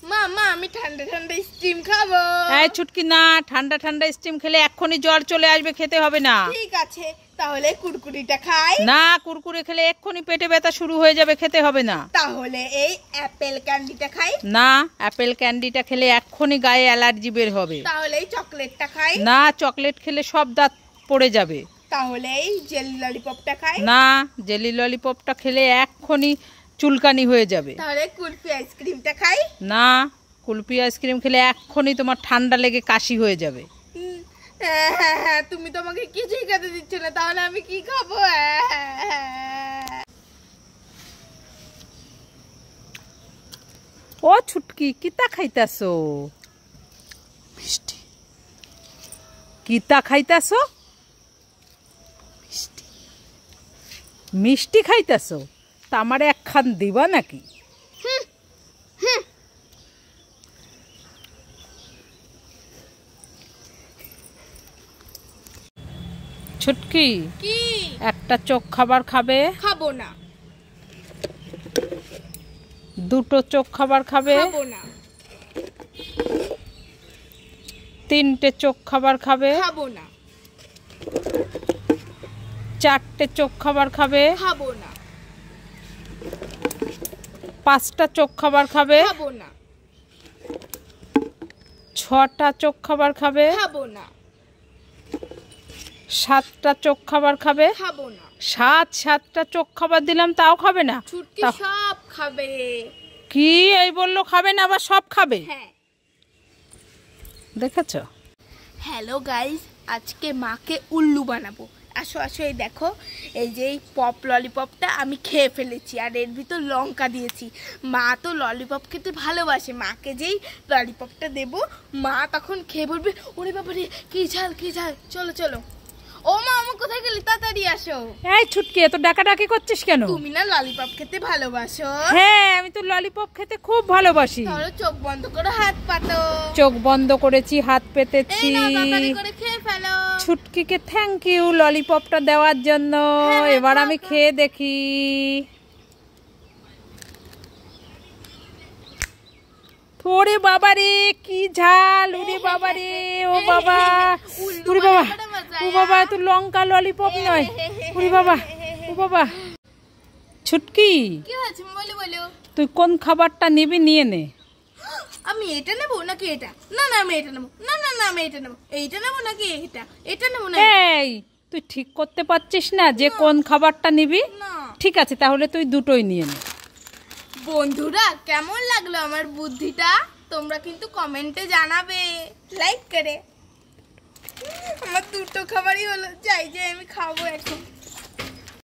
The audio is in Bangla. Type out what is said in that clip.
মা মা আমি ঠান্ডা ঠান্ডা স্টিম খাবো। এই ছুটকি না, ঠান্ডা ঠান্ডা স্টিম খেলে এক্ষুনি জ্বর চলে আসবে, খেতে হবে না। ঠিক আছে তাহলে কুরকুরিটা খাই। না, কুরকুরে খেলে এক্ষুনি পেটে ব্যথা শুরু হয়ে যাবে, খেতে হবে না। তাহলে এই অ্যাপেল ক্যান্ডিটা খাই। না, অ্যাপেল ক্যান্ডিটা খেলে এক্ষুনি গায়ে অ্যালার্জি বের হবে। তাহলে এই চকলেটটা খাই। না, চকলেট খেলে সব দাঁত পড়ে যাবে। তাহলে এই জেলি ললিপপটা খাই। না, জেলি ললিপপটা খেলে এক্ষুনি চুলকানি হয়ে যাবে। তাহলে কুলফি আইসক্রিমটা খাই। না, কুলফি আইসক্রিম খেলে এক্ষুনি তোমার ঠান্ডা লেগে কাশি হয়ে যাবে। হ্যাঁ, তুমি তো আমাকে কিছুই খেতে দিচ্ছ না, তাহলে আমি কি খাবো? ও ছুটকি, কিতা খাইতাছো? মিষ্টি। কিতা খাইতাছো? মিষ্টি। মিষ্টি খাইতাছো? তা আমার একখান দিবা নাকি? ছুটকি, কি? একটা চোখ খাবার খাবে? খাবো না। দুটো চোখ খাবার খাবে? খাবো না। তিনটে চোখ খাবার খাবে? খাবো না। চারটে চোখ খাবার খাবে? খাবো না। পাঁচটা চোখ খাবার খাবে? খাবো না। ছটা চোখ খাবার খাবে? খাবো না। সাতটা চোখ খাবার খাবে? খাবো না। সাতটা চোখ খাবার দিলাম তাও খাবে না? ছুটকি সব খাবে। কি এই বললো খাবে না, আবার সব খাবে? হ্যাঁ। দেখেছো? হ্যালো গাইস, আজকে মাকে উল্লু বানাবো। আসো আসো, এই দেখো, এই যে এই পপ ললিপপটা আমি খেয়ে ফেলেছি, আর এর ভিতর লঙ্কা দিয়েছি। মা তো ললিপপ খেতে ভালোবাসে, মাকে যেই ললিপপটা দেবো মা তখন খেয়ে বলবে ওরে বাবারে কি ঝাল কি ঝাল। চলো চলো। ও মা, আমার কোথায় গেলি? তাড়াতাড়ি আসো। এই ছুটকি, এত ডাকাডাকি করছিস কেন? তুমি না ললিপপ খেতে ভালোবাসো? হ্যাঁ, আমি তো ললিপপ খেতে খুব ভালোবাসি। তাহলে চোখ বন্ধ করো, হাত পাতো। চোখ বন্ধ করেছি, হাত পেতেছি। এই নাও, তাড়াতাড়ি করে খেয়ে ফেলো। ছুটকিকে থ্যাংক ইউ ললিপপটা দেওয়ার জন্য। হ্যাঁ, এবার আমি খাও। খেয়ে দেখি। ওরে বাবা রে, কি ঝাল! ওরে বাবা রে, ও বাবা, ওরে বাবা, ও বাবা, তো লঙ্কা ললিপপ নয়। ওরে বাবা, ও বাবা। ছুটকি, কি হয়েছে বলো বলো। তুই কোন খাবারটা নিবি নিয়ে নে। আমি এটা নেবো নাকি এটা? না না আমি এটা নেবো। না না না আমি এটা নেবো। এইটা নেবো নাকি এটা? এটা নেবো না। এই, তুই ঠিক করতে পারছিস না যে কোন খাবারটা নিবি? না। ঠিক আছে, তাহলে তুই দুটোই নিয়ে নে। বন্ধুরা, কেমন লাগলো আমার বুদ্ধিটা? তোমরা কিন্তু কমেন্টে জানাবে লাইক করে। আমার দুটো খাবারই হলো, যাই যাই আমি খাবো এখন।